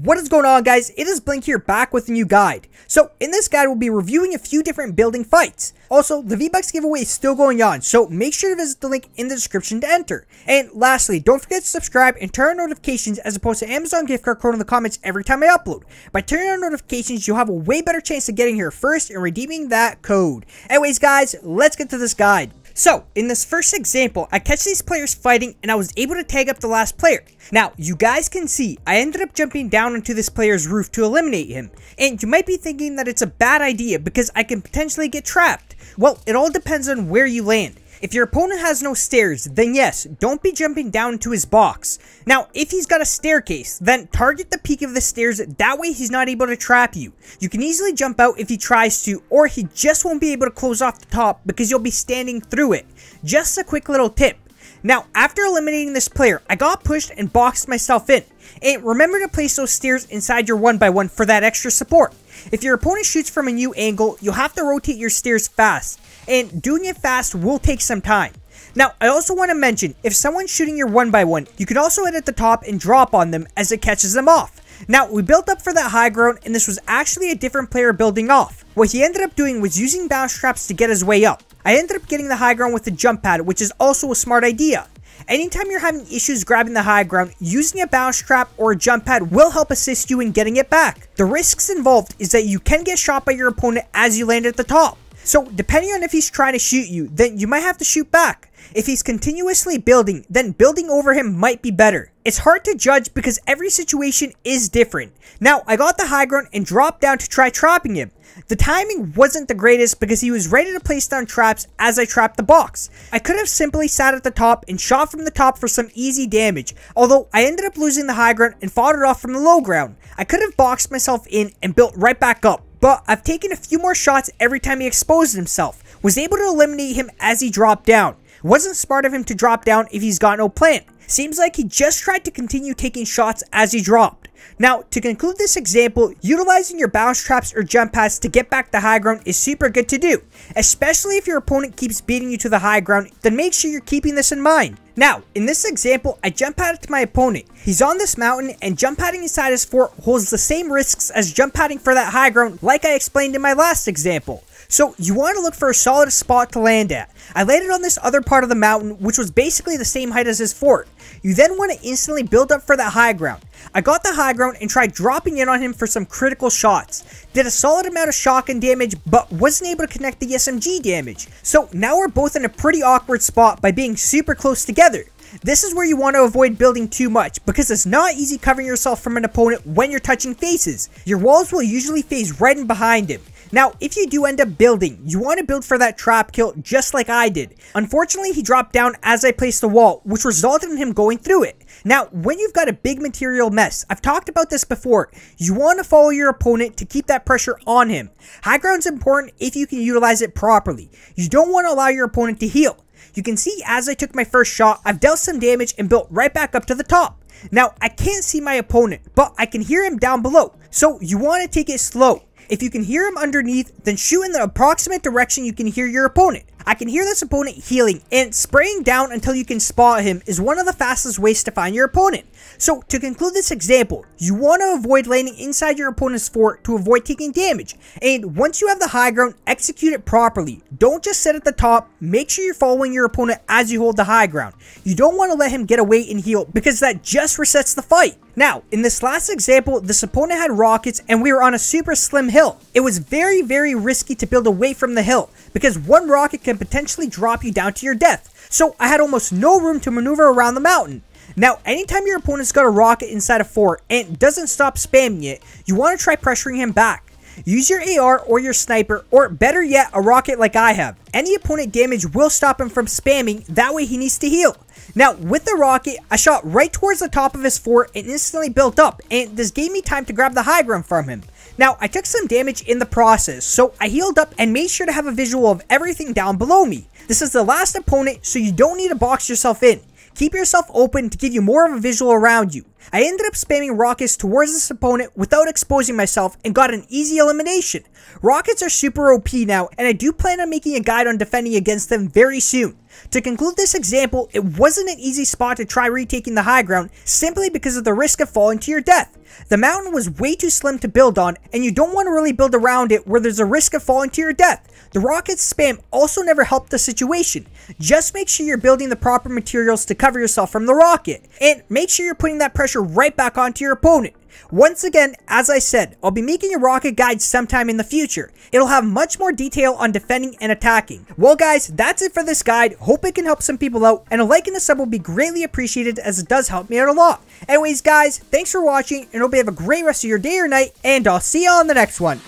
What is going on, guys? It is Blink here, back with a new guide. So in this guide, we'll be reviewing a few different building fights. Also, the V-Bucks giveaway is still going on, so make sure to visit the link in the description to enter. And lastly, don't forget to subscribe and turn on notifications as opposed to Amazon gift card code in the comments every time I upload. By turning on notifications, you'll have a way better chance of getting here first and redeeming that code. Anyways, guys, let's get to this guide. So, in this first example, I catch these players fighting and I was able to tag up the last player. Now, you guys can see, I ended up jumping down onto this player's roof to eliminate him. And you might be thinking that it's a bad idea because I can potentially get trapped. Well, it all depends on where you land. If your opponent has no stairs, then yes, don't be jumping down into his box. Now, if he's got a staircase, then target the peak of the stairs, that way he's not able to trap you. You can easily jump out if he tries to, or he just won't be able to close off the top because you'll be standing through it. Just a quick little tip. Now, after eliminating this player, I got pushed and boxed myself in. And remember to place those stairs inside your 1x1 for that extra support. If your opponent shoots from a new angle, you'll have to rotate your stairs fast. And doing it fast will take some time. Now, I also want to mention, if someone's shooting your 1x1, you can also hit at the top and drop on them as it catches them off. Now, we built up for that high ground, and this was actually a different player building off. What he ended up doing was using bounce traps to get his way up. I ended up getting the high ground with the jump pad, which is also a smart idea. Anytime you're having issues grabbing the high ground, using a bounce trap or a jump pad will help assist you in getting it back. The risks involved is that you can get shot by your opponent as you land at the top. So, depending on if he's trying to shoot you, then you might have to shoot back. If he's continuously building, then building over him might be better. It's hard to judge because every situation is different. Now, I got the high ground and dropped down to try trapping him. The timing wasn't the greatest because he was ready to place down traps as I trapped the box. I could have simply sat at the top and shot from the top for some easy damage, although I ended up losing the high ground and fought it off from the low ground. I could have boxed myself in and built right back up, but I've taken a few more shots every time he exposed himself. Was able to eliminate him as he dropped down. Wasn't smart of him to drop down if he's got no plan. Seems like he just tried to continue taking shots as he dropped. Now, to conclude this example, utilizing your bounce traps or jump pads to get back the high ground is super good to do. Especially if your opponent keeps beating you to the high ground, then make sure you're keeping this in mind. Now, in this example, I jump padded to my opponent. He's on this mountain, and jump padding inside his fort holds the same risks as jump padding for that high ground like I explained in my last example. So, you want to look for a solid spot to land at. I landed on this other part of the mountain, which was basically the same height as his fort. You then want to instantly build up for that high ground. I got the high ground and tried dropping in on him for some critical shots. Did a solid amount of shotgun damage, but wasn't able to connect the SMG damage. So now we're both in a pretty awkward spot by being super close together. This is where you want to avoid building too much because it's not easy covering yourself from an opponent when you're touching faces. Your walls will usually phase right in behind him. Now, if you do end up building, you want to build for that trap kill just like I did. Unfortunately, he dropped down as I placed the wall, which resulted in him going through it. Now, when you've got a big material mess, I've talked about this before, you want to follow your opponent to keep that pressure on him. High ground's important if you can utilize it properly. You don't want to allow your opponent to heal. You can see as I took my first shot, I've dealt some damage and built right back up to the top. Now, I can't see my opponent, but I can hear him down below, so you want to take it slow. If you can hear him underneath, then shoot in the approximate direction you can hear your opponent. I can hear this opponent healing, and spraying down until you can spot him is one of the fastest ways to find your opponent. So, to conclude this example, you want to avoid landing inside your opponent's fort to avoid taking damage. And once you have the high ground, execute it properly. Don't just sit at the top, make sure you're following your opponent as you hold the high ground. You don't want to let him get away and heal because that just resets the fight. Now, in this last example, this opponent had rockets and we were on a super slim hill. It was very risky to build away from the hill because one rocket can potentially drop you down to your death. So I had almost no room to maneuver around the mountain. Now, anytime your opponent's got a rocket inside a fort and doesn't stop spamming it, you want to try pressuring him back. Use your AR or your sniper, or better yet, a rocket like I have. Any opponent damage will stop him from spamming, that way he needs to heal. Now, with the rocket, I shot right towards the top of his fort and instantly built up, and this gave me time to grab the high ground from him. Now, I took some damage in the process, so I healed up and made sure to have a visual of everything down below me. This is the last opponent, so you don't need to box yourself in. Keep yourself open to give you more of a visual around you. I ended up spamming rockets towards this opponent without exposing myself and got an easy elimination. Rockets are super OP now, and I do plan on making a guide on defending against them very soon. To conclude this example, it wasn't an easy spot to try retaking the high ground simply because of the risk of falling to your death. The mountain was way too slim to build on, and you don't want to really build around it where there's a risk of falling to your death. The rocket spam also never helped the situation. Just make sure you're building the proper materials to cover yourself from the rocket, and make sure you're putting that pressure right back onto your opponent. Once again, as I said, I'll be making a rocket guide sometime in the future. It'll have much more detail on defending and attacking. Well guys, that's it for this guide. Hope it can help some people out, and a like and a sub will be greatly appreciated as it does help me out a lot. Anyways guys, thanks for watching, and hope you have a great rest of your day or night, and I'll see you on the next one.